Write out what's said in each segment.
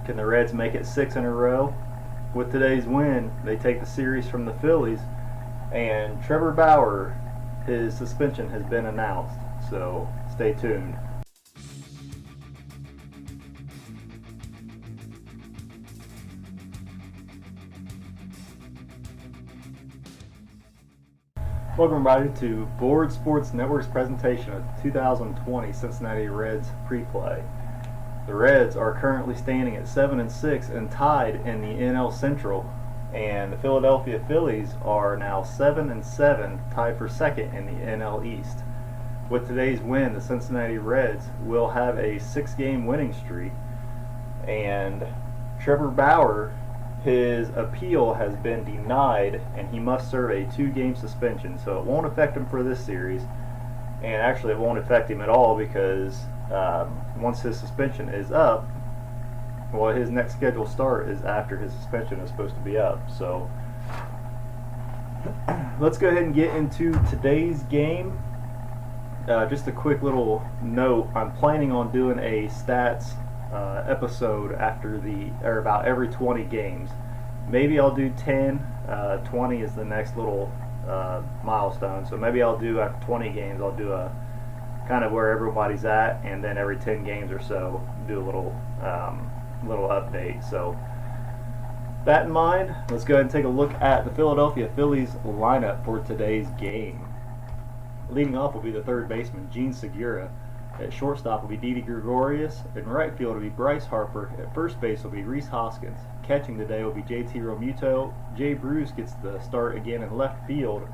Can the Reds make it 6 in a row? With today's win, they take the series from the Phillies, and Trevor Bauer, his suspension has been announced, so stay tuned. Welcome everybody to Board Sports Network's presentation of the 2020 Cincinnati Reds pre-play. The Reds are currently standing at 7-6 and tied in the NL Central, and the Philadelphia Phillies are now 7-7, tied for second in the NL East. With today's win, the Cincinnati Reds will have a 6-game winning streak, and Trevor Bauer, his appeal has been denied and he must serve a 2-game suspension, so it won't affect him for this series, and actually it won't affect him at all because once his suspension is up, well, his next scheduled start is after his suspension is supposed to be up. So let's go ahead and get into today's game. Just a quick little note, I'm planning on doing a stats episode after about every 20 games. Maybe I'll do 10. 20 is the next little milestone, so maybe I'll do after 20 games I'll do a kind of where everybody's at, and then every 10 games or so do a little update. So that in mind, let's go ahead and take a look at the Philadelphia Phillies lineup for today's game. Leading off will be the third baseman Jean Segura. At shortstop will be Didi Gregorius. In right field will be Bryce Harper. At first base will be Rhys Hoskins. Catching today will be JT Realmuto. Jay Bruce gets the start again in left field.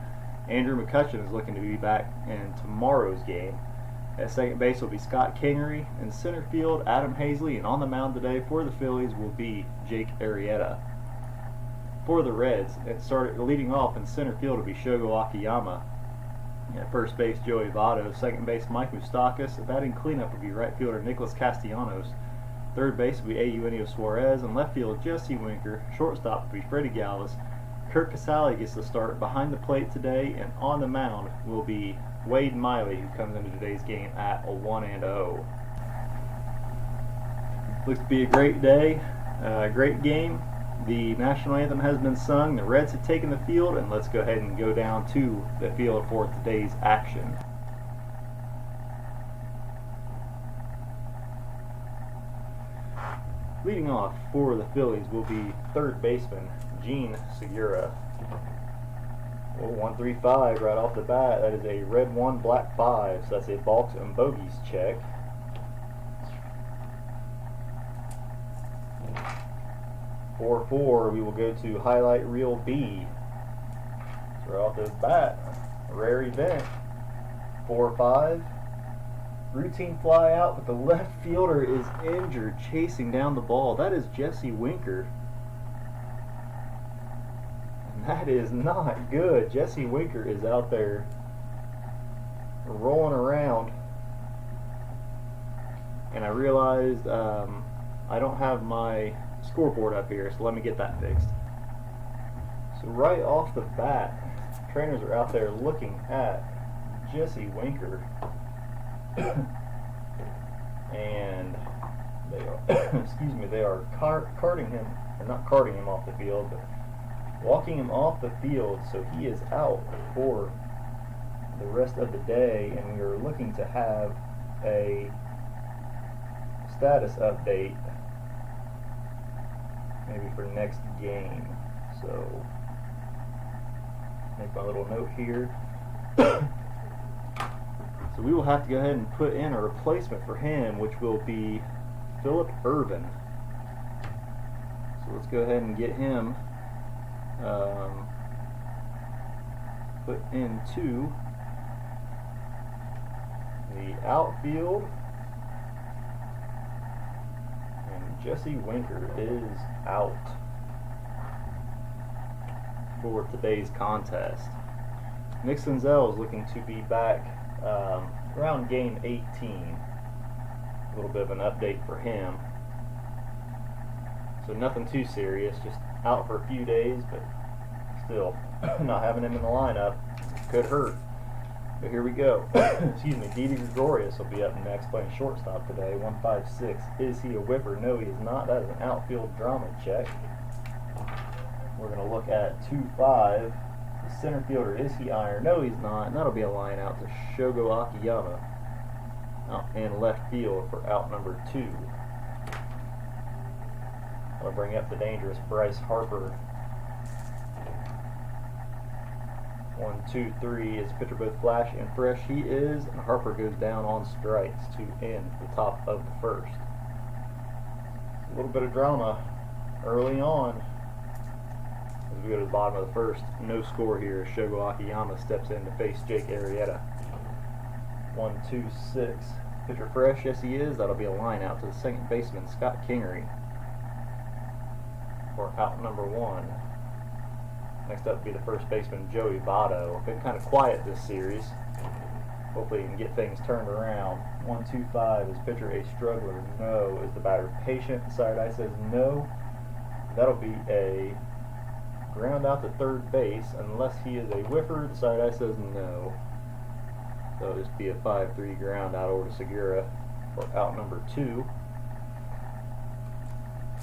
Andrew McCutchen is looking to be back in tomorrow's game. At second base will be Scott Kingery. In center field, Adam Hazley. And on the mound today for the Phillies will be Jake Arrieta. For the Reds, leading off in center field will be Shogo Akiyama. At first base, Joey Votto. Second base, Mike Moustakas. Batting cleanup will be right fielder Nicholas Castellanos. Third base will be Eugenio Suarez. And left field, Jesse Winker. Shortstop will be Freddie Galvis. Kirk Casale gets the start behind the plate today, and on the mound will be Wade Miley, who comes into today's game at a 1-0. Looks to be a great day, great game. The national anthem has been sung, the Reds have taken the field, and let's go ahead and go down to the field for today's action. Leading off for the Phillies will be third baseman Jean Segura. 135 right off the bat. That is a red 1, black 5, so that's a balks and bogeys check. (4-4), we will go to highlight reel B. So right off the bat, a rare event. 4-5, routine fly out, but the left fielder is injured chasing down the ball. That is Jesse Winker. And that is not good. Jesse Winker is out there rolling around. And I realized I don't have my scoreboard up here, so let me get that fixed. So right off the bat, trainers are out there looking at Jesse Winker, and they are excuse me, they are carting him, or not carting him off the field, but walking him off the field, so he is out for the rest of the day, and we are looking to have a status update maybe for next game. So make my little note here. So we will have to go ahead and put in a replacement for him, which will be Phillip Ervin. So let's go ahead and get him put into the outfield. Jesse Winker is out for today's contest. Nick Senzel is looking to be back around game 18. A little bit of an update for him. So nothing too serious, just out for a few days, but still, not having him in the lineup could hurt. So here we go. Excuse me. Didi Gregorius will be up next playing shortstop today. 156. Is he a whipper? No, he is not. That is an outfield drama check. We're going to look at 2-5. The center fielder, is he iron? No, he's not. And that'll be a line out to Shogo Akiyama out in left field for out number 2. I'll bring up the dangerous Bryce Harper. 1, 2, 3. Is the pitcher both flash and fresh? He is, and Harper goes down on strikes to end the top of the first. A little bit of drama early on. As we go to the bottom of the first, no score here as Shogo Akiyama steps in to face Jake Arrieta. 1, 2, 6. Pitcher fresh, yes he is. That'll be a line out to the second baseman, Scott Kingery, for out number 1. Next up will be the first baseman, Joey Votto. Been kind of quiet this series. Hopefully he can get things turned around. 1, 2, 5. Is pitcher a struggler? No. Is the batter patient? The side eye says no. That'll be a ground out to third base unless he is a whiffer. The side eye says no. So it'll just be a 5-3 ground out over to Segura for out number 2.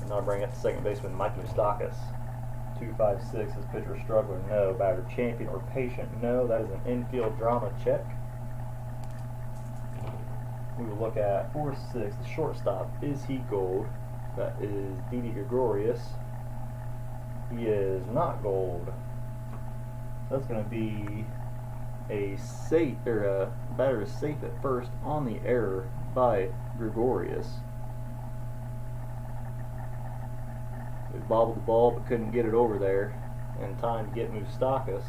And now I'll bring up the second baseman, Mike Moustakas. 2, 5, 6. Is pitcher struggler? No. Batter champion or patient? No. That is an infield drama check. We will look at 4, 6. The shortstop, is he gold? That is Didi Gregorius. He is not gold. That's going to be a safe, or a batter is safe at first on the error by Gregorius. We bobbled the ball but couldn't get it over there in time to get Moustakas.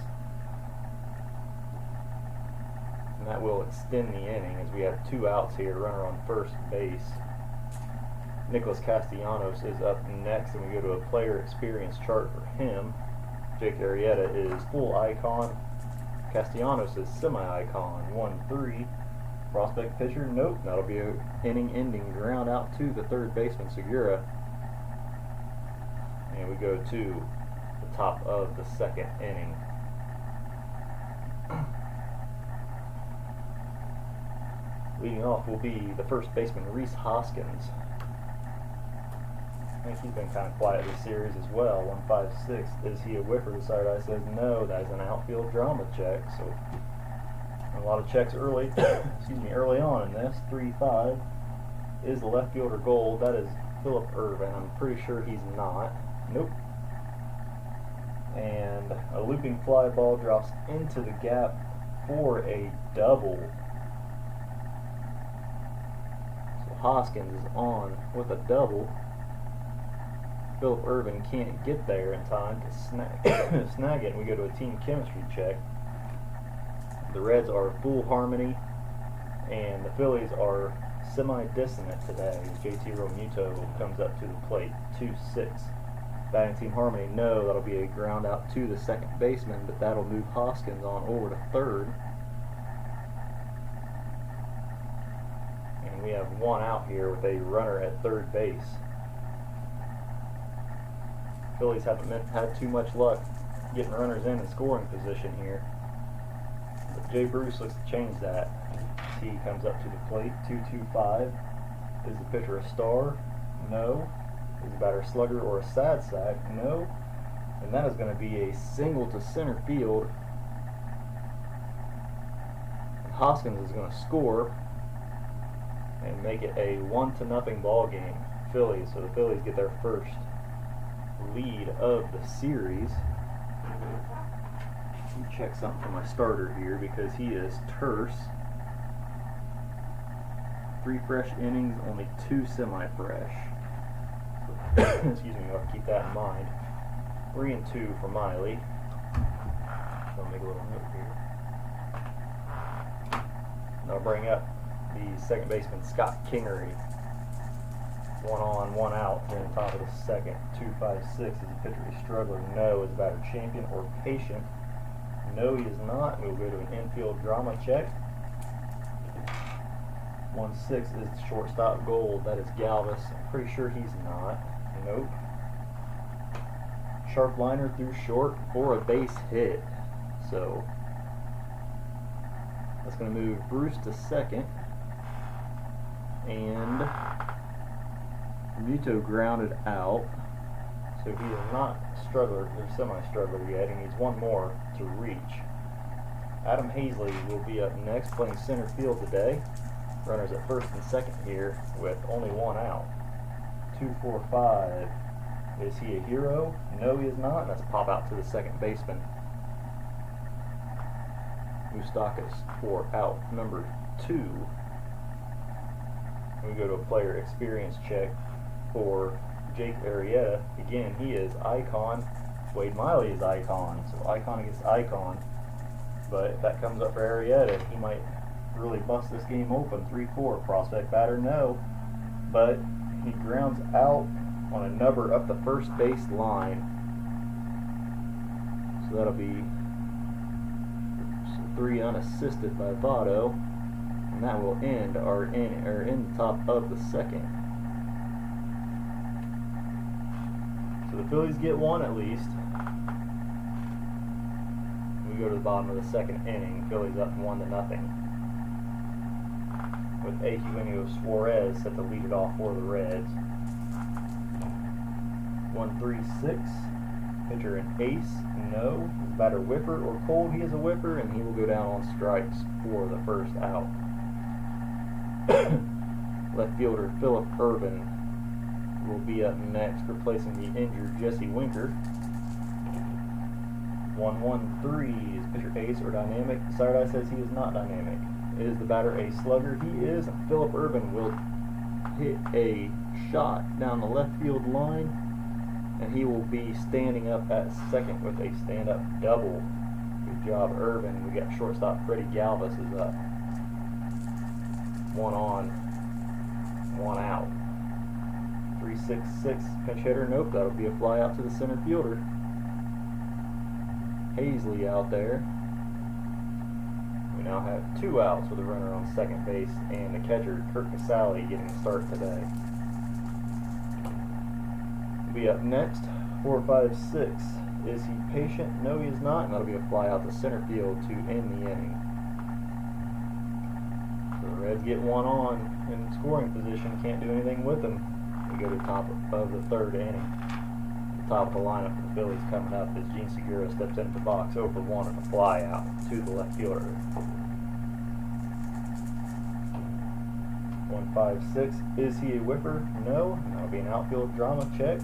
And that will extend the inning as we have 2 outs here, runner on first base. Nicholas Castellanos is up next, and we go to a player experience chart for him. Jake Arrieta is full icon. Castellanos is semi-icon. 1, 3. Prospect pitcher? Nope. That'll be an inning-ending ground out to the third baseman, Segura. And we go to the top of the second inning. Leading off will be the first baseman, Rhys Hoskins. I think he's been kind of quiet this series as well. 1, 5, 6. Is he a whiffer? The side eye says no. That is an outfield drama check. So a lot of checks early. Excuse me, early on in this. 3, 5. Is the left fielder gold? That is Philip Irvin. I'm pretty sure he's not. Nope. And a looping fly ball drops into the gap for a double. So Hoskins is on with a double. Philip Irvin can't get there in time to snag it, and we go to a team chemistry check. The Reds are full harmony, and the Phillies are semi-dissonant today. JT Realmuto comes up to the plate. 2, 6. Batting team harmony, no. That'll be a ground out to the second baseman, but that'll move Hoskins on over to third. And we have 1 out here with a runner at third base. Phillies haven't had too much luck getting runners in and scoring position here. But Jay Bruce looks to change that. He comes up to the plate. 2, 2, 5. Is the pitcher a star? No. Is the batter a slugger or a sad sack? No. And that is going to be a single to center field. And Hoskins is going to score and make it a 1-0 ball game. Phillies. So the Phillies get their first lead of the series. Let me check something for my starter here because he is terse. 3 fresh innings, only 2 semi-fresh. Excuse me, I'll have to keep that in mind. 3 and 2 for Miley. I'll make a little note here. And I'll bring up the second baseman, Scott Kingery. 1 on, 1 out here in the top of the second. 2, 5, 6. Is the pitcher a struggler? No. Is the batter champion or patient? No, he is not. We'll go to an infield drama check. 1, 6. Is the shortstop gold? That is Galvis. I'm pretty sure he's not. Nope. Sharp liner through short for a base hit. So a That's going to move Bruce to second. And Muto grounded out. So he is not struggler or semi-struggler yet. He needs one more to reach. Adam Hazley will be up next, playing center field today. Runners at first and second here with only one out. 2-4-5. Is he a hero? No, he is not. That's a pop out to the second baseman. Moustakas for out number 2. We go to a player experience check for Jake Arrieta. Again, he is icon. Wade Miley is icon. So icon against icon. But if that comes up for Arrieta, he might really bust this game open. 3-4. Prospect batter, no. But he grounds out on a number up the first base line. So that'll be 3 unassisted by Votto. And that will end our in the top of the second. So the Phillies get one at least. We go to the bottom of the second inning. Phillies up 1-0. With Eugenio Suarez set to lead it off for the Reds. 1-3-6. Pitcher an ace. No. His batter whipper or cold. He is a whipper, and he will go down on strikes for the first out. Left fielder Philip Urban will be up next, replacing the injured Jesse Winker. 1-1-3. Is pitcher ace or dynamic? Saturday says he is not dynamic. Is the batter a slugger? He is, and Philip Urban will hit a shot down the left field line, and he will be standing up at second with a stand-up double. Good job, Urban. We got shortstop Freddie Galvis is up. 1 on, 1 out. 3-6-6 pinch hitter. Nope, that'll be a fly out to the center fielder. Hazley out there. We now have 2 outs with a runner on second base and the catcher Kurt Casale getting a start today. We'll be up next. 4-5-6. Is he patient? No, he is not, and that'll be a fly out to center field to end the inning. So the Reds get 1 on in scoring position. Can't do anything with them. We go to the top of the third inning. The top of the lineup for the Phillies coming up as Gene Segura steps into the box 0-for-1 and a fly out to the left fielder. 1-5-6. Is he a whipper? No. And that'll be an outfield drama check.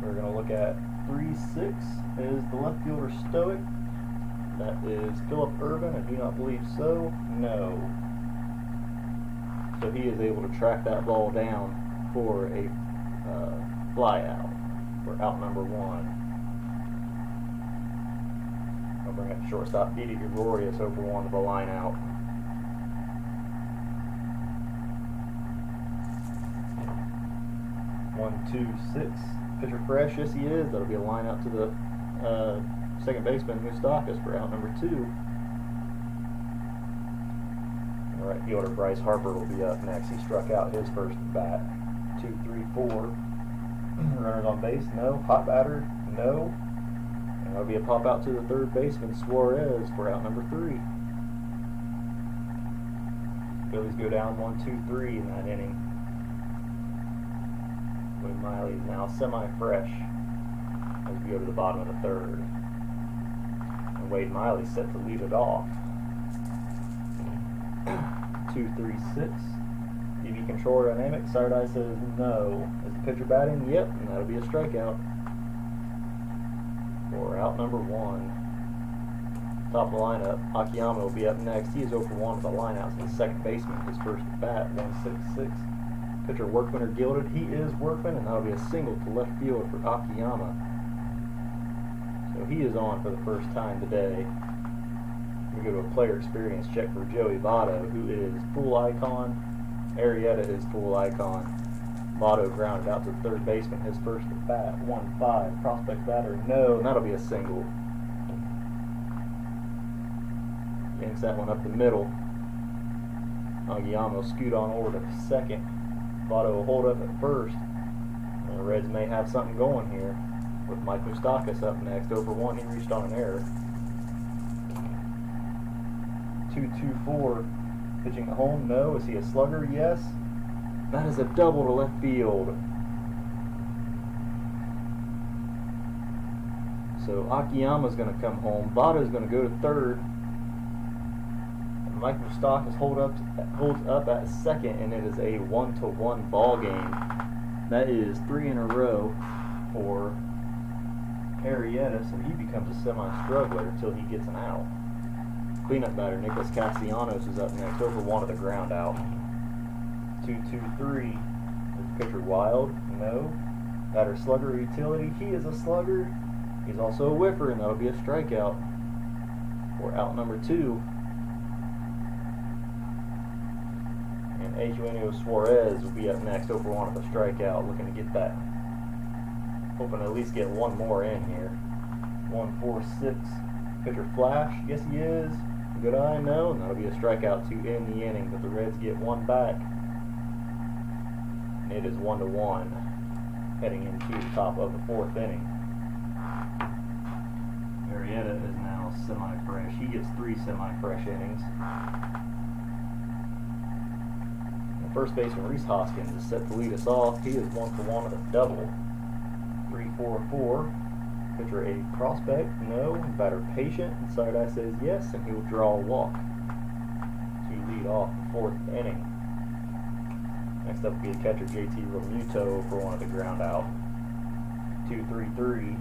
We're going to look at 3-6. Is the left fielder stoic? That is Philip Urban. I do not believe so. No. So he is able to track that ball down for a fly out for out number 1. I'll bring up shortstop Didi Gregorius 0-for-1 to the line out. One, 2-6. Pitcher fresh, yes he is. That'll be a line out to the second baseman Moustakas for out number 2. And right fielder Bryce Harper will be up next. He struck out his first bat. 2-3-4. Runners on base, no. Hot batter, no. And that'll be a pop out to the third baseman Suarez for out number 3. Phillies go down 1-2-3 in that inning. Wade Miley is now semi-fresh as we go to the bottom of the third. And Wade Miley set to lead it off. 2-3-6. DB control dynamic. Saturday says no. Is the pitcher batting? Yep, and that'll be a strikeout. For out number 1. Top of the lineup, Akiyama will be up next. He is 0-for-1 with a line out to the second baseman. His first bat, 1-6-6. Pitcher Workman or Gilded. He is Workman, and that'll be a single to left field for Akiyama. So he is on for the first time today. We go to a player experience check for Joey Votto, who is full icon. Arrieta is full icon. Votto grounded out to the third baseman. His first at bat, 1-5. Prospect batter, no, and that'll be a single. Yanks that one up the middle. Akiyama will scoot on over to second. Votto will hold up at first. And the Reds may have something going here with Mike Moustakas up next. 0-for-1, he reached on an error. 2-2-4. Pitching at home, no. Is he a slugger? Yes. That is a double to left field. So Akiyama's going to come home. Votto's going to go to third. And Mike Moustakas holds up at second, and it is a 1-1 ball game. That is 3 in a row for Arrieta, so he becomes a semi-struggler until he gets an out. Cleanup batter Nicholas Castellanos is up next over one of the ground out. 2-2-3. Is the pitcher wild? No. Batter slugger utility. He is a slugger. He's also a whiffer, and that'll be a strikeout for out number 2. And Eugenio Suarez will be up next over one of the strikeout, looking to get that. Hoping to at least get one more in here. 1-4-6. Pitcher flash. Yes, he is. Good eye, no, and that'll be a strikeout to end the inning, but the Reds get one back. And it is 1-1, heading into the top of the 4th inning. Arrieta is now semi-fresh. He gets 3 semi-fresh innings. And first baseman Rhys Hoskins is set to lead us off. He is 1-for-1 with a double. 3-4-4. Pitcher a prospect, no. Batter patient, inside eye says yes, and he will draw a walk to lead off the 4th inning. Next up will be the catcher JT Realmuto for one of the ground out. 2-3-3.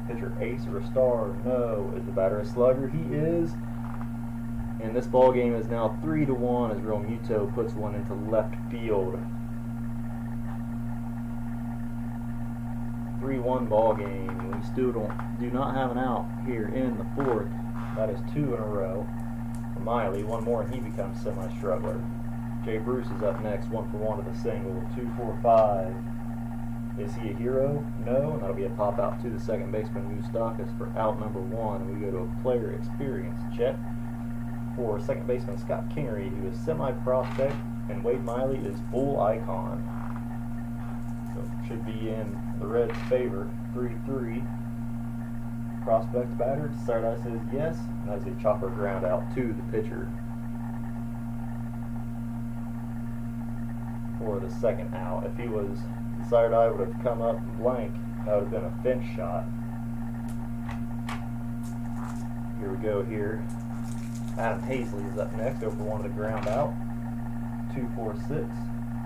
Pitcher ace or a star, no. Is the batter a slugger? He is. And this ball game is now 3-1 as Realmuto puts one into left field. 3-1 ball game. We still do not have an out here in the 4th. That is 2 in a row for Miley. One more and he becomes semi-struggler. Jay Bruce is up next, 1-for-1 with a single. 2-4-5. Is he a hero? No, and that'll be a pop out to the second baseman Moustakas for out number 1. We go to a player experience check for second baseman Scott Kingery, who is semi-prospect, and Wade Miley is full icon. So should be in the Reds' favor. 3-3. Prospect batter. Start eye says yes. And that is a chopper ground out to the pitcher for the second out. If he was the side eye would have come up blank, that would have been a fence shot. Here we go here. Adam Hazley is up next over one of the ground out. 2-4-6.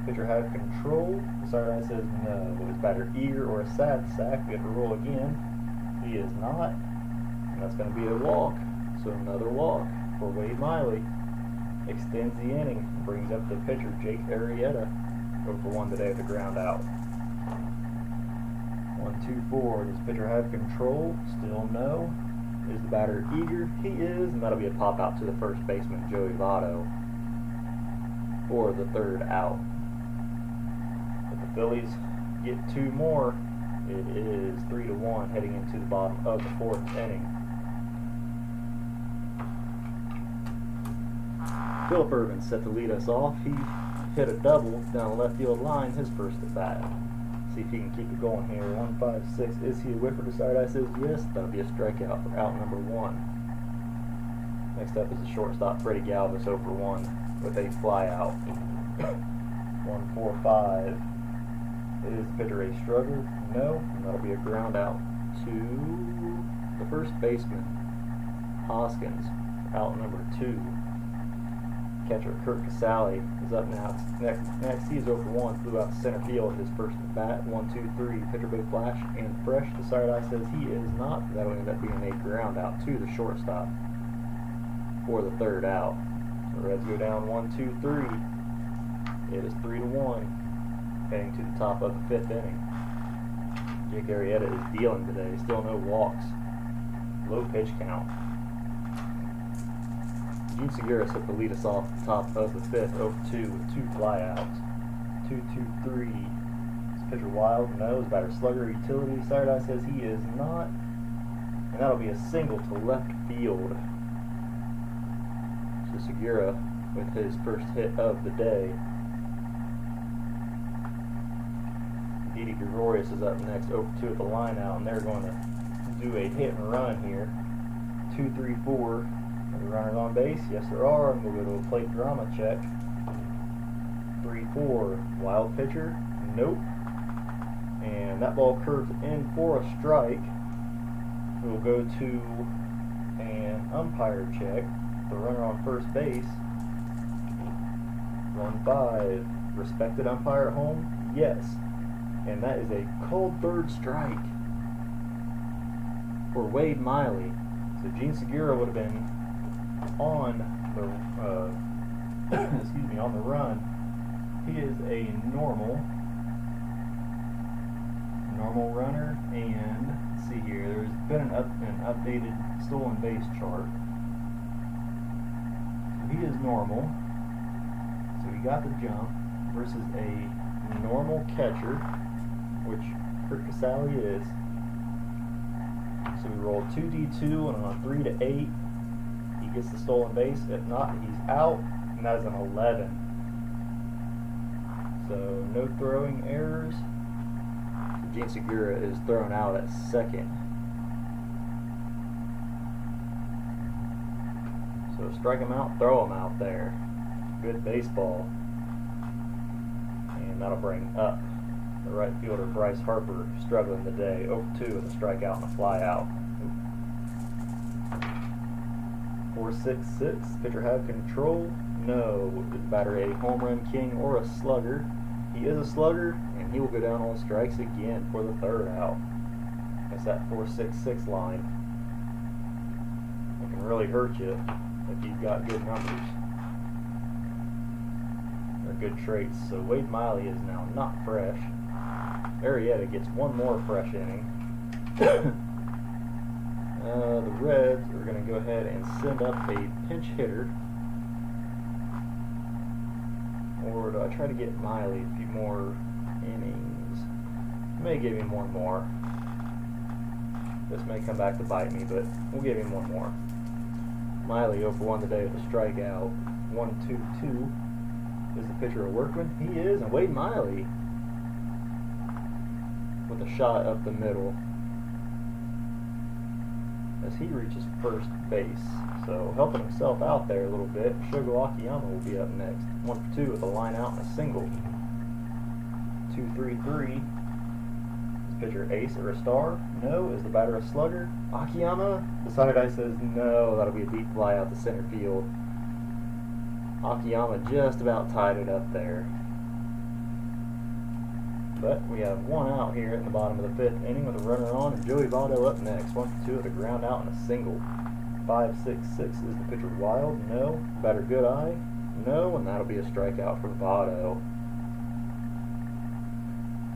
Pitcher had control. The side eye says no. Is batter eager or a sad sack? We have to roll again. He is not. And that's going to be a walk. So another walk for Wade Miley. Extends the inning. Brings up the pitcher Jake Arrieta. 0-for-1 today at the ground out. 1-2-4. Does the pitcher have control? Still no. Is the batter eager? He is. And that'll be a pop out to the first baseman Joey Votto for the third out. If the Phillies get 2 more, it is 3-1 heading into the bottom of the 4th inning. Philip Irvin set to lead us off. He hit a double down the left field line his first at bat. See if he can keep it going here. 1-5-6. Is he a whiffer to start? I says yes. That'll be a strikeout for out number 1. Next up is the shortstop Freddie Galvis 0-for-1 with a fly out. 1-4-5. Is the pitcher a struggler? No. And that'll be a ground out to the first baseman Hoskins for out number 2. Catcher Kurt Casale is up now. Next he is 0-for-1, flew out to center field his first at bat. 1-2-3, pitcher big flash and fresh. The side eye says he is not. That'll end up being a ground out to the shortstop for the third out. The Reds go down 1-2-3. It is 3-1, heading to the top of the 5th inning. Jake Arrieta is dealing today. Still no walks. Low pitch count. Gene Segura set to lead us off the top of the 5th, 0-2 with 2 flyouts. 2-2-3. Is pitcher wild? No. Is batter slugger utility? Side eye says he is not. And that'll be a single to left field. So Segura with his first hit of the day. Didi Gregorius is up next, 0-2 at the line out, and they're going to do a hit and run here. 2-3-4. Are the runners on base? Yes, there are. And we'll go to a plate drama check. 3-4. Wild pitcher? Nope. And that ball curves in for a strike. We'll go to an umpire check. The runner on first base. Run 5. Respected umpire at home? Yes. And that is a cold third strike for Wade Miley. So Gene Segura would have been on the excuse me, on the run. He is a normal runner, and let's see here. There's been an updated stolen base chart. So he is normal. So he got the jump versus a normal catcher, which Kurt Casale is. So we roll 2D2, and on 3 to 8, he gets the stolen base. If not, he's out, and that is an 11. So no throwing errors. So Gene Segura is thrown out at second. So strike him out, throw him out there. Good baseball. And that'll bring up the right fielder Bryce Harper, struggling today. 0-2 with a strikeout and a fly out. 4-6-6. Pitcher have control? No. Is the batter a home run king or a slugger? He is a slugger, and he will go down on strikes again for the third out. That's that 4-6-6 line. It can really hurt you if you've got good numbers. They're good traits. So Wade Miley is now not fresh. Arrieta gets one more fresh inning. The Reds are going to go ahead and send up a pinch hitter. Or do I try to get Miley a few more innings? May give him one more. This may come back to bite me, but we'll give him one more. Miley 0 for 1 today with a strikeout. 1-2-2. Is the pitcher a workman? He is, and Wade Miley with a shot up the middle as he reaches first base. So helping himself out there a little bit. Shogo Akiyama will be up next. 1 for 2 with a line out and a single. 2-3-3. Is pitcher ace or a star? No. Is the batter a slugger? Akiyama? The side eye says no. That'll be a deep fly out to center field. Akiyama just about tied it up there. But we have one out here in the bottom of the 5th inning with a runner on, and Joey Votto up next. 1 for 2 with a ground out and a single. 5-6-6. Is the pitcher wild? No. Batter good eye? No. And that'll be a strikeout for Votto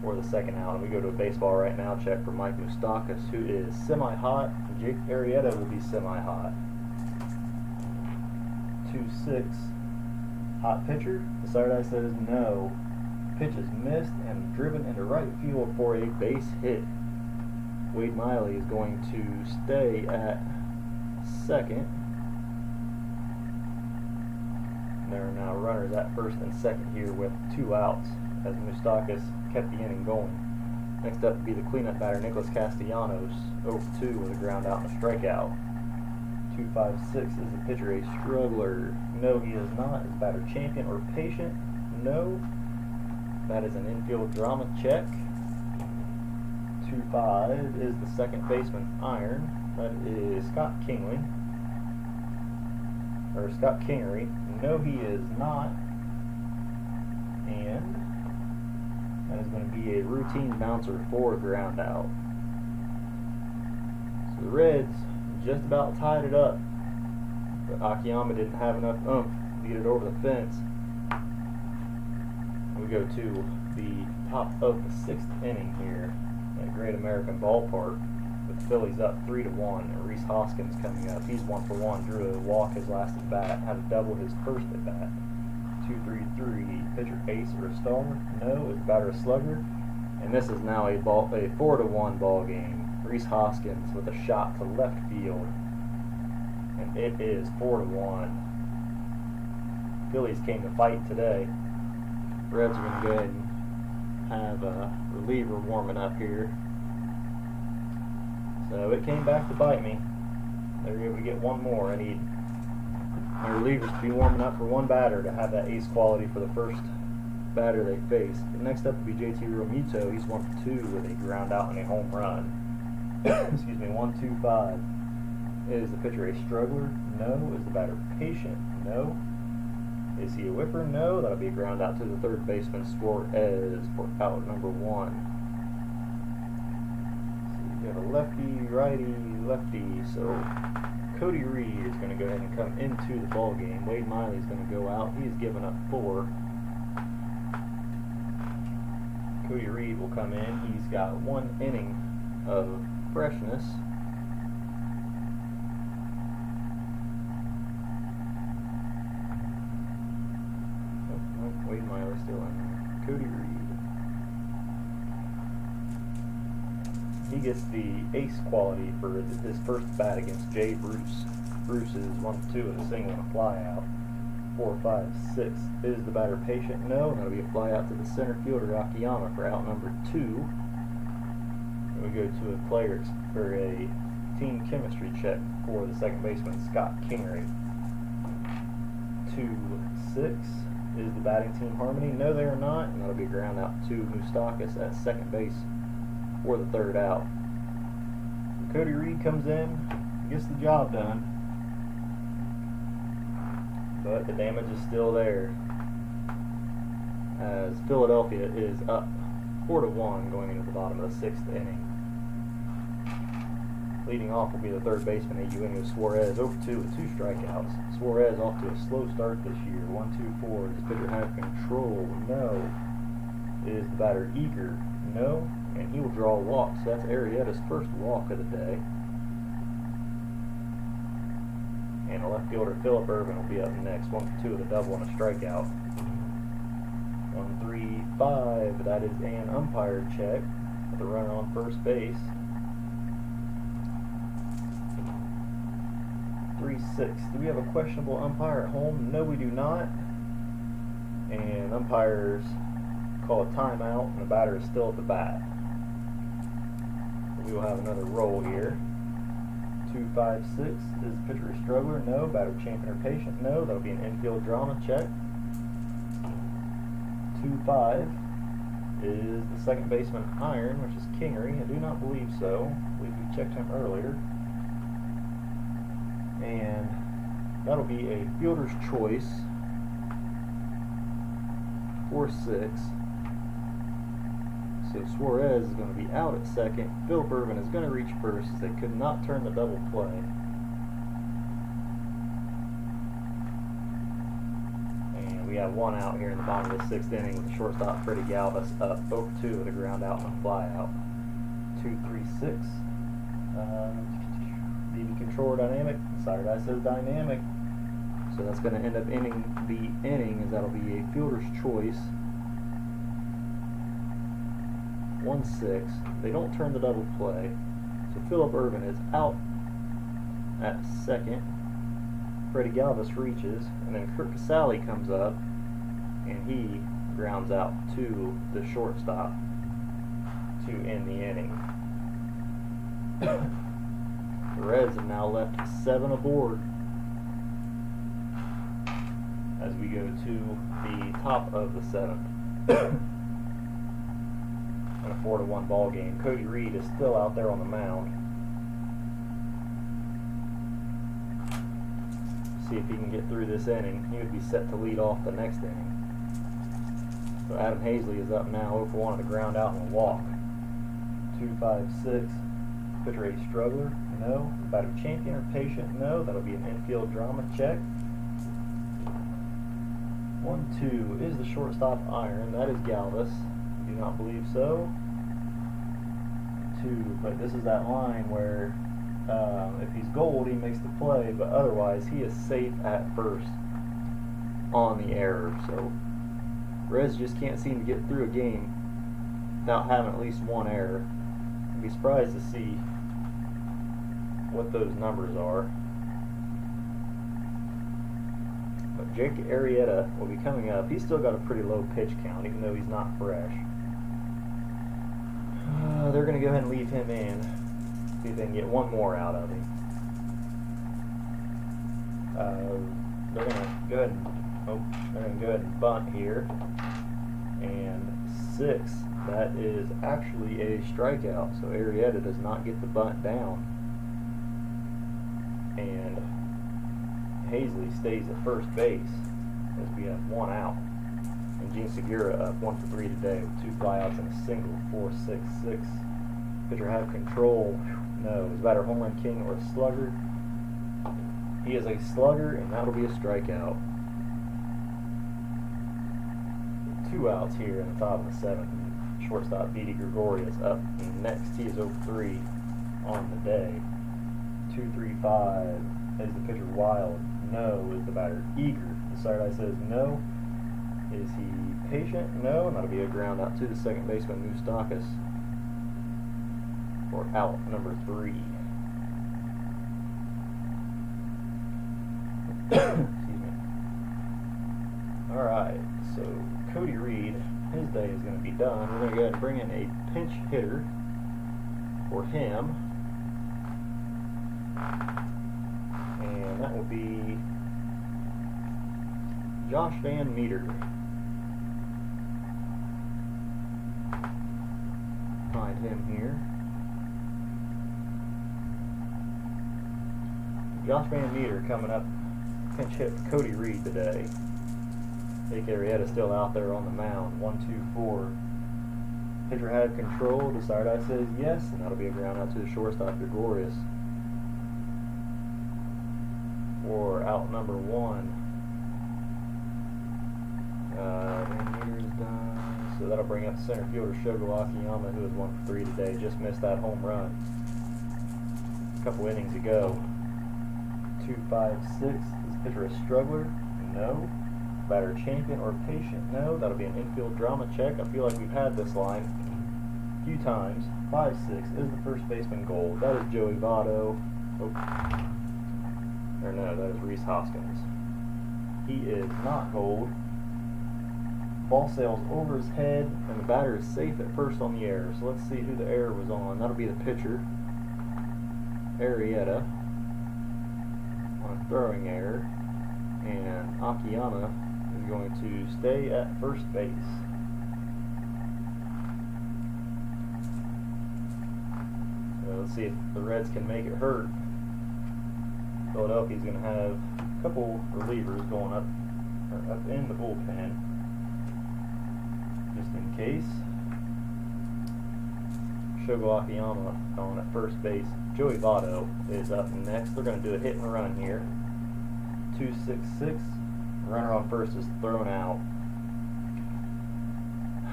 for the second out. And we go to a baseball right now check for Mike Moustakas, who is semi-hot. Jake Arrieta will be semi-hot. 2-6. Hot pitcher? The side eye says no. Pitch is missed and driven into right field for a base hit. Wade Miley is going to stay at second. There are now runners at first and second here with 2 outs as Moustakas kept the inning going. Next up would be the cleanup batter Nicholas Castellanos, 0-2 with a ground out and a strikeout. 2-5-6. Is the pitcher a struggler? No, he is not. Is batter champion or patient? No. That is an infield drama check. 2-5 is the second baseman iron. That is Scott Kingery. No, he is not. And that is going to be a routine bouncer for a ground out. So the Reds just about tied it up, but Akiyama didn't have enough oomph to get it over the fence. We go to the top of the 6th inning here at Great American Ballpark with the Phillies up 3-1, and Reese Hoskins coming up. He's 1 for 1, drew a walk his last at bat, had a double his first at bat. 2-3-3. Pitcher ace or a star? No. Is the batter a slugger? And this is now a 4-1 ball game. Reese Hoskins with a shot to left field, and it is 4-1. Phillies came to fight today. Reds are going to go ahead and have a reliever warming up here. So it came back to bite me. They were able to get one more. I need my relievers to be warming up for one batter to have that ace quality for the first batter they face. But next up will be JT Realmuto. He's 1 for 2 with a ground out and a home run. Excuse me, 1-2-5. Is the pitcher a struggler? No. Is the batter patient? No. Is he a whipper? No. That'll be a ground out to the third baseman, Suarez, for out number 1. So you have a lefty, righty, lefty. So Cody Reed is going to go ahead and come into the ball game. Wade Miley is going to go out. He's given up 4. Cody Reed will come in. He's got 1 inning of freshness. Wade Miley still in there. Cody Reed. He gets the ace quality for his first bat against Jay Bruce. Bruce is 1-2 with a single and a fly out. 4-5-6. Is the batter patient? No. That'll be a fly out to the center fielder Akiyama for out number 2. And we go to a player for a team chemistry check for the second baseman Scott Kingery. 2-6. Is the batting team harmony? No, they are not. And that'll be a ground out to Moustakas at second base for the third out. So Cody Reed comes in, gets the job done, but the damage is still there as Philadelphia is up 4-1 going into the bottom of the 6th inning. Leading off will be the third baseman, Eugenio Suarez, 0-2 with 2 strikeouts. Suarez off to a slow start this year. 1-2-4. Does the pitcher have control? No. Is the batter eager? No. And he will draw a walk. So that's Arrieta's first walk of the day. And the left fielder, Philip Irvin, will be up next. 1-for-2 with a double and a strikeout. 1-3-5. That is an umpire check with the runner on first base. 3-6. Do we have a questionable umpire at home? No, we do not. And umpires call a timeout, and the batter is still at the bat. We will have another roll here. 2-5-6. Is the pitcher a struggler? No. Batter champion or patient? No. That'll be an infield drama check. 2-5. Is the second baseman iron, which is Kingery? I do not believe so. I believe we checked him earlier. And that'll be a fielder's choice. 4-6. So Suarez is going to be out at second. Philip Irvin is going to reach first as they could not turn the double play. And we have 1 out here in the bottom of the 6th inning with the shortstop Freddie Galvis up 0-2 with a ground out and a fly out. 2-3-6. DB control dynamic. Side dice says dynamic. So that's going to end up ending the inning as that'll be a fielder's choice. 1-6. They don't turn the double play. So Philip Irvin is out at second. Freddie Galvis reaches, and then Kurt Casale comes up, and he grounds out to the shortstop to end the inning. The Reds have now left 7 aboard as we go to the top of the 7th. In a 4-1 ball game. Cody Reed is still out there on the mound. See if he can get through this inning. He would be set to lead off the next inning. So Adam Hazley is up now, 0-for-1 with a ground out and a walk. 2-5-6. Pitcher a struggler? No. Batter champion or patient? No. That'll be an infield drama check. 1-2. Is the shortstop iron? That is Galvis. Do not believe so. 2. But this is that line where if he's gold, he makes the play, but otherwise he is safe at first on the error. So Reds just can't seem to get through a game without having at least 1 error. I'd be surprised to see what those numbers are. But Jake Arrieta will be coming up. He's still got a pretty low pitch count, even though he's not fresh. They're going to go ahead and leave him in. See if they can get 1 more out of him. they're gonna go ahead and bunt here. And 6. That is actually a strikeout. So Arrieta does not get the bunt down. And Hazley stays at first base as we have 1 out. And Gene Segura up 1 for 3 today with 2 flyouts and a single. 4-6-6. Pitcher have control. No. Is batter home run king or a slugger? He is a slugger, and that'll be a strikeout. 2 outs here in the top of the 7th. Shortstop Vidi Gregorius up next. He is 0-3 on the day. 2-3-5. Is the pitcher wild? No. Is the batter eager? The side eye says no. Is he patient? No. And that'll be a ground out to the second baseman, Moustakis, for out number 3. Excuse me. Alright, so Cody Reed, his day is going to be done. We're going to go ahead and bring in a pinch hitter for him. And that will be Josh Van Meter. Find him here. Josh Van Meter coming up, pinch hit for Cody Reed today. Jake Arrieta still out there on the mound. 1-2-4. Pitcher had control. The side eye says yes, and that'll be a ground out to the shortstop, Gregorius, for out number 1. Van Meter's done. So that'll bring up center fielder Shogo Akiyama, who is 1 for 3 today. Just missed that home run a couple innings ago. 2-5-6. Is pitcher a struggler? No. Batter champion or patient? No. That'll be an infield drama check. I feel like we've had this line a few times. 5-6. Is the first baseman gold? That is Joey Votto. Oh. Or no, that is Reese Hoskins. He is not gold. Ball sails over his head, and the batter is safe at first on the error. So let's see who the error was on. That'll be the pitcher, Arrieta, on a throwing error, and Akiyama is going to stay at first base. So let's see if the Reds can make it hurt. Philadelphia's going to have a couple relievers going up in the bullpen, just in case. Shogo Akiyama on at first base. Joey Votto is up next. They're going to do a hit and run here. 2-6-6. Runner on first is thrown out.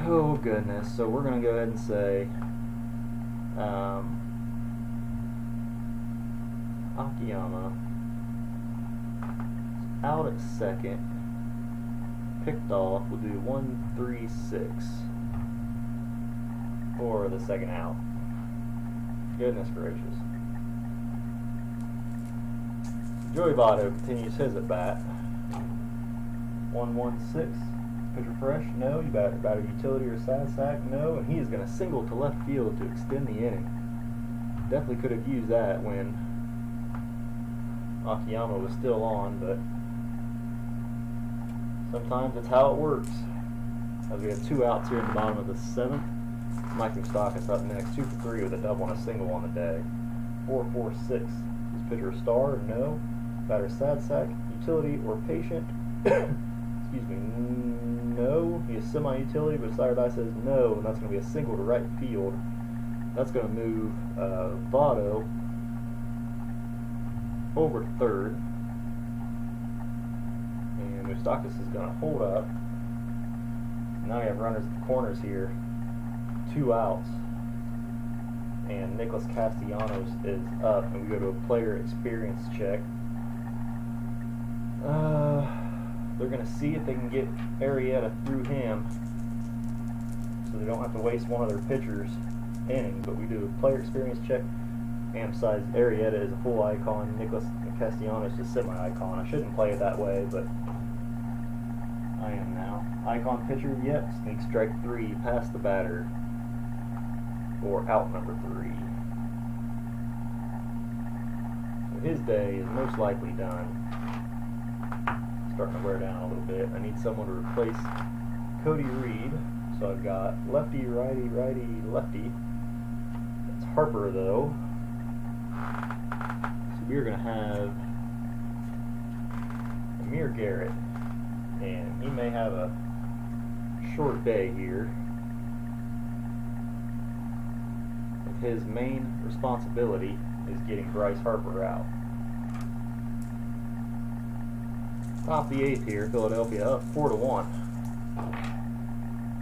Oh goodness. So we're going to go ahead and say Akiyama out at second. Picked off. We'll do 1-3-6 for the second out. Goodness gracious. Joey Votto continues his at bat. 1-1-6. Pitcher fresh? No. You batter utility or sad sack? No. And he is going to single to left field to extend the inning. Definitely could have used that when Akiyama was still on, but sometimes that's how it works. As we have 2 outs here in the bottom of the 7th. Mike Moustakis up next, 2 for 3 with a double and a single on the day. 4-4-6. Is pitcher a star? No. Batter sad sack, utility or patient? Excuse me. No. He is semi-utility, but side eye says no, and that's going to be a single to right field. That's going to move Votto over to third. And Moustakis is going to hold up. Now we have runners at the corners here. 2 outs. And Nicholas Castellanos is up. And we go to a player experience check. They're going to see if they can get Arrieta through him, so they don't have to waste one of their pitchers' innings. But we do a player experience check. And besides, Arrieta is a full icon. Nicholas Castellanos is semi-icon. I shouldn't play it that way, but I am now. Icon pitcher, yep. Sneak strike 3 past the batter for out number 3. So his day is most likely done. starting to wear down a little bit. I need someone to replace Cody Reed. So I've got lefty, righty, righty, lefty. It's Harper though. So we're going to have Amir Garrett. And he may have a short day here. His main responsibility is getting Bryce Harper out. Top of the 8th here, Philadelphia up 4-1.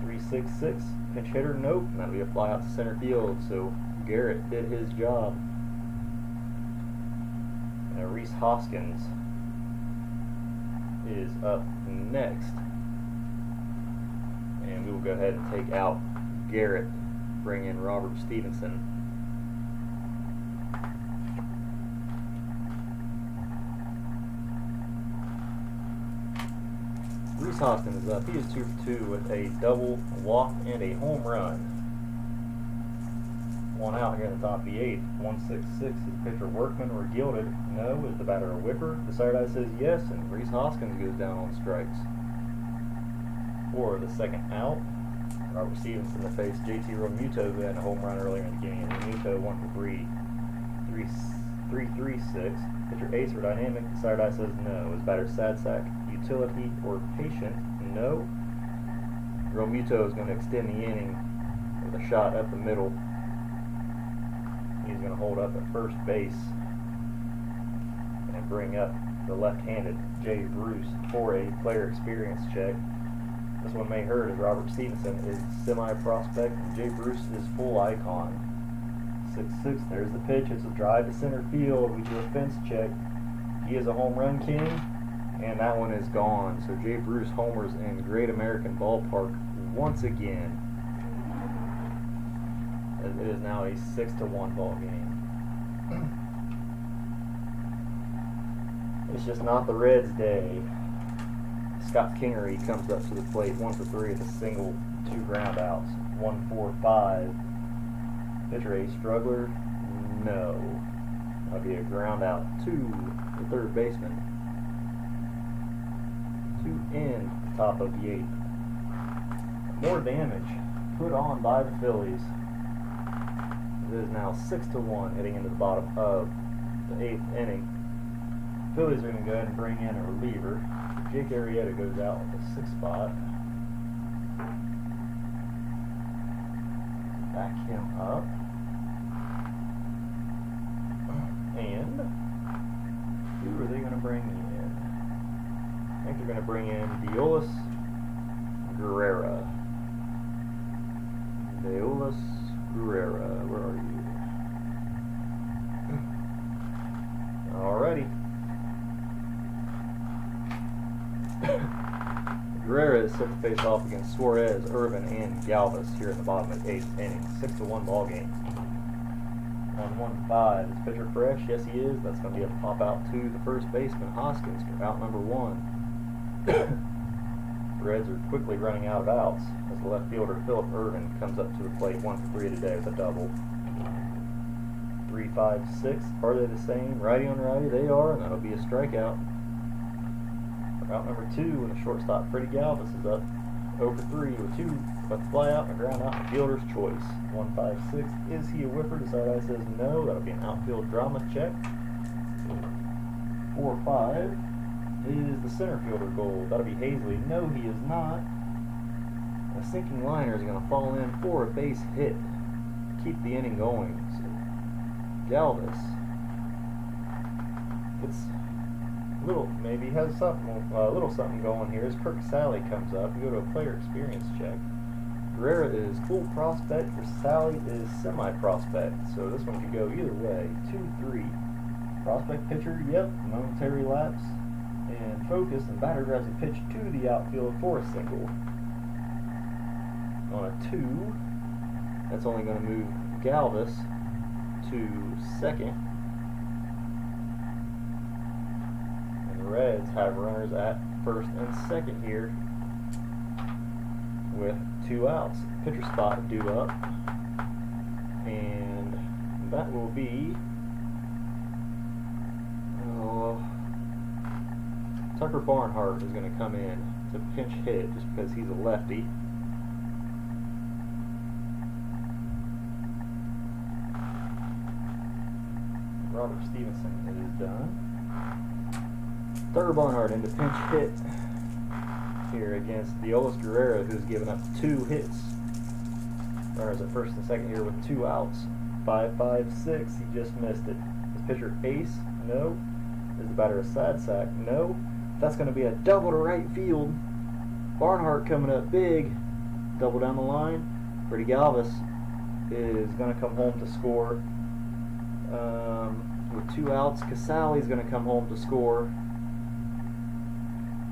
3-6-6, pinch hitter, nope, and that'll be a fly out to center field, so Garrett did his job. And Reese Hoskins is up next. And we will go ahead and take out Garrett, bring in Robert Stevenson. Reese Hoskins is up. He is 2 for 2 with a double, a walk, and a home run. One out here in the top of the 8th. 1-6-6 is pitcher Workman or Gilded. No. Is the batter a whipper? The side eye says yes, and Reese Hoskins goes down on strikes. For the second out, Robert Stevenson to face JT Realmuto, who had a home run earlier in the game. Realmuto 1 for 3. 3-3-6. Pitcher Ace or Dynamic. The side eye says no. Is batter Sad Sack, Utility, or Patient? No. Realmuto is going to extend the inning with a shot up the middle. He's going to hold up at first base and bring up the left-handed Jay Bruce for a player experience check. This one may hurt as Robert Stevenson is semi-prospect and Jay Bruce is full icon. 6-6, there's the pitch. It's a drive to center field. We do a fence check. He is a home run king, and that one is gone. So Jay Bruce homers in Great American Ballpark once again. It is now a 6-1 ball game. It's just not the Reds' day. Scott Kingery comes up to the plate, 1 for 3 with a single, 2 ground outs. 1-4-5. Pitcher A Struggler, no. That'll be a ground out to the third baseman. To end the top of the 8th. More damage put on by the Phillies. It is now 6-1 heading into the bottom of the 8th inning. Phillies are going to go ahead and bring in a reliever. Jake Arrieta goes out with the 6th spot. Back him up. And who are they going to bring in? I think they're going to bring in Deolis Guerrera. Deolis Guerrera, where are you? Alrighty. Guerrera is set to face off against Suarez, Irvin, and Galvis here in the bottom of the 8th inning. 6-1 ball game. On 1-5, is pitcher fresh? Yes, he is. That's going to be a pop out to the first baseman, Hoskins, for out number 1. The Reds are quickly running out of outs as the left fielder, Philip Irvin, comes up to the plate, 1 for 3 today with a double. 3-5-6, are they the same? Righty on righty, they are, and that'll be a strikeout. Out number 2, and the shortstop, Freddie Galvis, is up 0 for 3 with 2, but fly out and a ground out, fielder's choice. 1-5-6, is he a whipper? The side eye says no, that'll be an outfield drama check. 4-5 is the center fielder goal. That'll be Hazley. No, he is not. A sinking liner is going to fall in for a base hit to keep the inning going. So Galvis gets maybe has something, a little something going here as Kirk Sally comes up. We go to a player experience check. Guerrera is full prospect, for Sally is semi-prospect, so this one could go either way. 2-3. Prospect pitcher, yep, momentary lapse, and focus, and batter drives a pitch to the outfield for a single. On a 2, that's only going to move Galvis to second. Reds have runners at first and second here with 2 outs. Pitcher spot due up, and that will be Tucker Barnhart is going to come in to pinch hit just because he's a lefty. Robert Stevenson is done. Tucker Barnhart into pinch hit here against Diolis Guerrero, who's given up 2 hits. Runners at first and second here with 2 outs. 5-5-6, he just missed it. Is pitcher ace? No. Is the batter a sad sack? No. That's going to be a double to right field. Barnhart coming up big. Double down the line. Freddie Galvis is going to come home to score. With 2 outs, Casale is going to come home to score.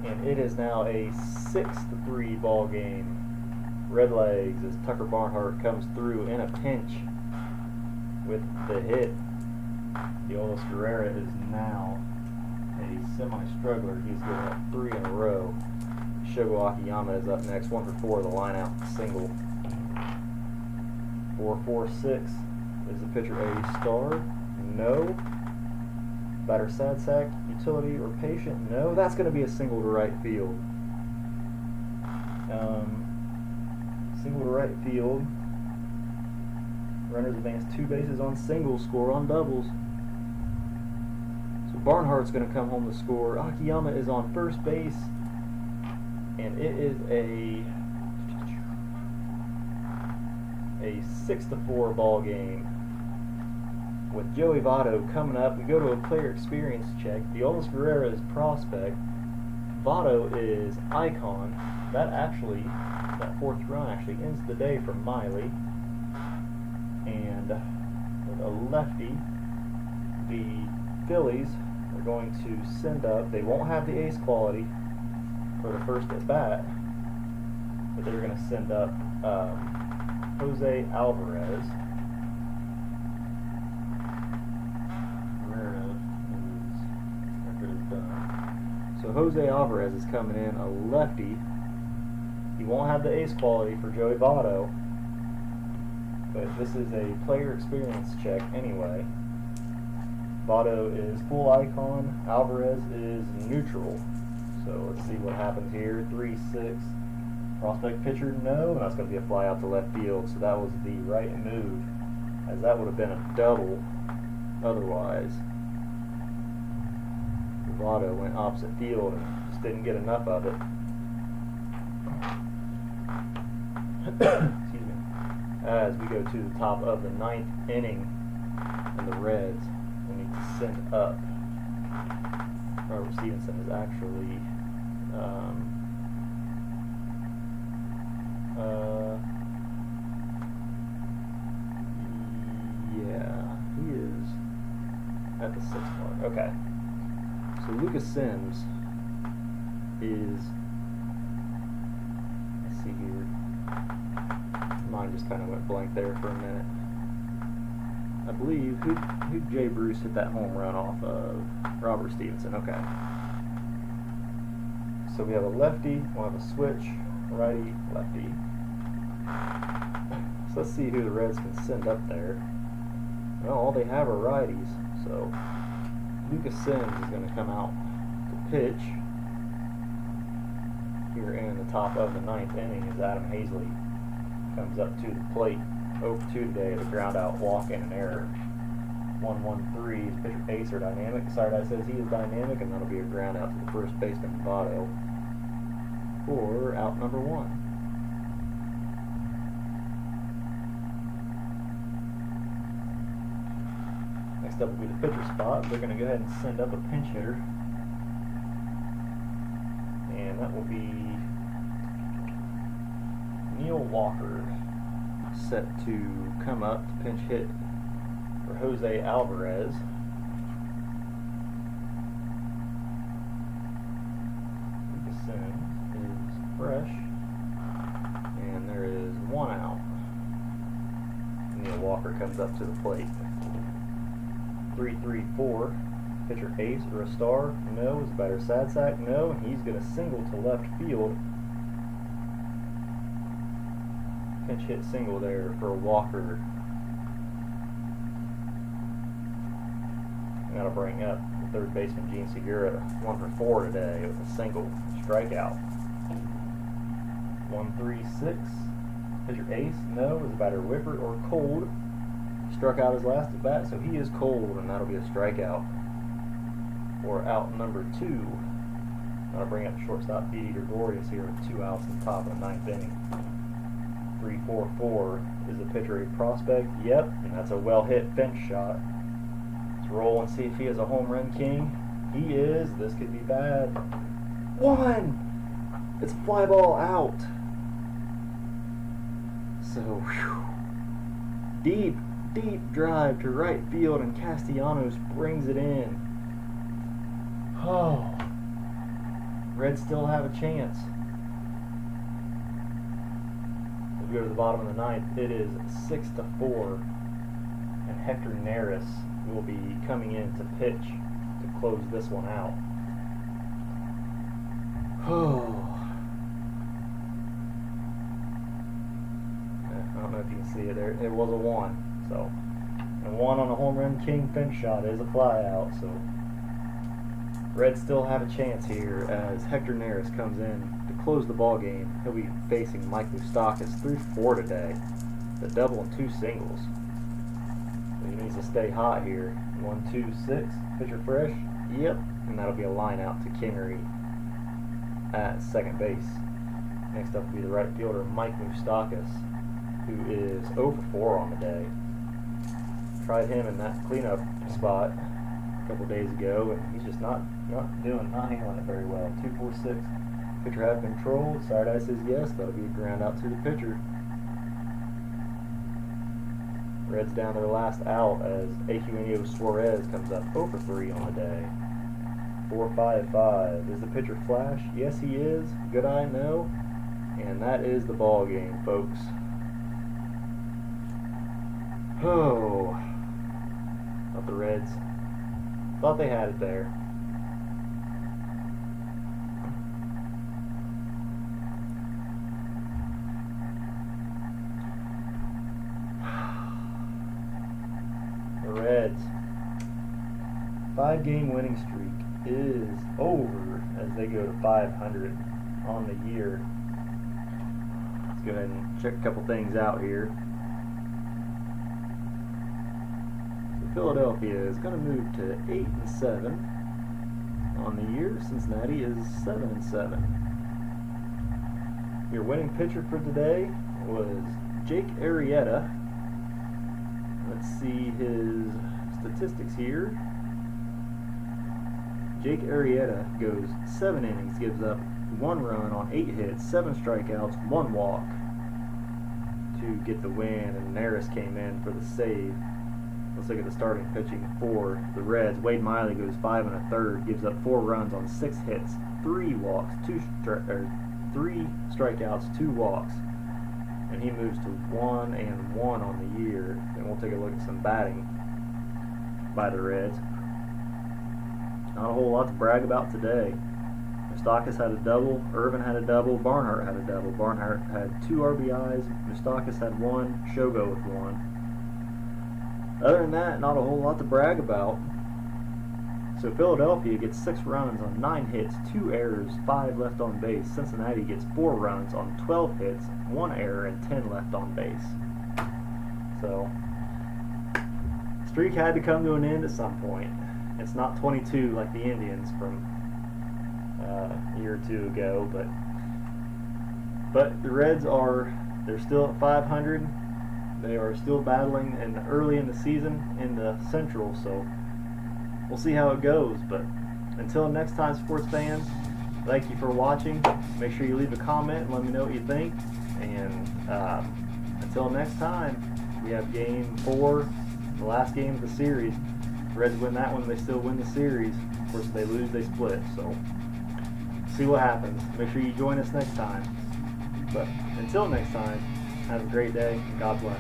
And it is now a 6-3 ball game. Redlegs as Tucker Barnhart comes through in a pinch with the hit. Diolis Guerrero is now a semi-struggler. He's given up 3 in a row. Shogo Akiyama is up next, 1 for 4, the line out single. 4-4-6. Is the pitcher a star? No. Batter sad sack, utility, or patient? No. That's going to be a single to right field. Single to right field. Runners advance 2 bases on singles, score on doubles. So Barnhart's going to come home to score. Akiyama is on first base. And it is a 6-4 ball game. With Joey Votto coming up, we go to a player experience check. Diolis Guerrero is prospect. Votto is icon. That 4th run actually ends the day for Miley. And with a lefty, the Phillies are going to send up. They won't have the ace quality for the first at bat, but they're going to send up Jose Alvarez. So Jose Alvarez is coming in, a lefty. He won't have the ace quality for Joey Votto, but this is a player experience check anyway. Votto is full icon, Alvarez is neutral. So let's see what happens here. 3-6. Prospect pitcher, no, and that's going to be a fly out to left field. So that was the right move, as that would have been a double otherwise. Votto went opposite field and just didn't get enough of it. Excuse me. As we go to the top of the 9th inning, and the Reds will need to send up. Robert Stevenson is actually yeah, he is at the 6th mark. Okay. So Lucas Sims is, let's see here, mine just kind of went blank there for a minute. I believe, who Jay Bruce hit that home run off of? Robert Stevenson, okay. So we have a lefty, we'll have a switch, righty, lefty. So let's see who the Reds can send up there. Well, all they have are righties, so Lucas Sims is going to come out to pitch here in the top of the 9th inning as Adam Hazley comes up to the plate. 0-2 today, the ground out, walk, and an error. 1-1-3, his pitcher ace are dynamic. Sardai says he is dynamic, and that'll be a ground out to the first baseman, Votto, for out number 1. Next up will be the pitcher spot. They're going to go ahead and send up a pinch hitter. And that will be Neil Walker, set to come up to pinch hit for Jose Alvarez. Lucas Sims is fresh. And there is 1 out. Neil Walker comes up to the plate. 3-3-4. Pitcher ace or a star? No. Is the batter sad sack? No. And he's going to single to left field. Pinch hit single there for Walker. And that'll bring up the third baseman Gene Segura, 1 for 4 today with a single strikeout. 1-3-6. Pitcher ace, no. Is the batter Whipper or cold? Struck out his last at bat, so he is cold, and that'll be a strikeout. For out number 2. I'll bring up shortstop Didi Gregorius here with 2 outs in the top of the 9th inning. 3-4-4. Is the pitcher a prospect? Yep, and that's a well-hit fence shot. Let's roll and see if he is a home run king. He is. This could be bad. 1! It's a fly ball out. So, whew. Deep drive to right field, and Castellanos brings it in. Oh, Reds still have a chance. As we go to the bottom of the 9th, it is 6-4, and Hector Neris will be coming in to pitch to close this one out. Oh. I don't know if you can see it there. It was a 1. So, and 1 on a home run king fence shot is a fly out. So, Reds still have a chance here as Hector Neris comes in to close the ball game. He'll be facing Mike Moustakas, 3-4 today. The double and 2 singles. So he needs to stay hot here. 1-2-6. Pitcher fresh. Yep. And that'll be a line out to Kingery at second base. Next up will be the right fielder Mike Moustakas, who is 0-for-4 on the day. Tried him in that cleanup spot a couple days ago, and he's just not handling it very well. 2-4-6. Pitcher have control. Side eye says yes. That'll be a ground out to the pitcher. Reds down their last out as Eugenio Suarez comes up 0-for-3 on the day. 4-5-5. Is the pitcher flash? Yes, he is. Good eye, no. And that is the ball game, folks. Oh, not the Reds. Thought they had it there. The Reds' 5-game winning streak is over as they go to 500 on the year. Let's go ahead and check a couple things out here. Philadelphia is going to move to 8-7 on the year. Cincinnati is 7-7. Your winning pitcher for today was Jake Arrieta. Let's see his statistics here. Jake Arrieta goes 7 innings, gives up 1 run on 8 hits, 7 strikeouts, 1 walk to get the win, and Neris came in for the save. Let's look at the starting pitching for the Reds. Wade Miley goes 5 1/3, gives up 4 runs on 6 hits, 3 walks, 3 strikeouts, 2 walks, and he moves to 1-1 on the year. And we'll take a look at some batting by the Reds. Not a whole lot to brag about today. Moustakas had a double, Irvin had a double, Barnhart had a double. Barnhart had 2 RBIs, Moustakas had 1, Shogo with 1. Other than that, not a whole lot to brag about. So Philadelphia gets 6 runs on 9 hits, 2 errors, 5 left on base. Cincinnati gets 4 runs on 12 hits, 1 error, and 10 left on base. So, streak had to come to an end at some point. It's not 22 like the Indians from a year or 2 ago, but the Reds they're still at 500. They are still battling early in the season in the Central, so we'll see how it goes. But until next time, sports fans, thank you for watching. Make sure you leave a comment and let me know what you think. And until next time, we have Game 4, the last game of the series. If the Reds win that one, they still win the series. Of course, if they lose, they split. So see what happens. Make sure you join us next time. But until next time, have a great day, and God bless.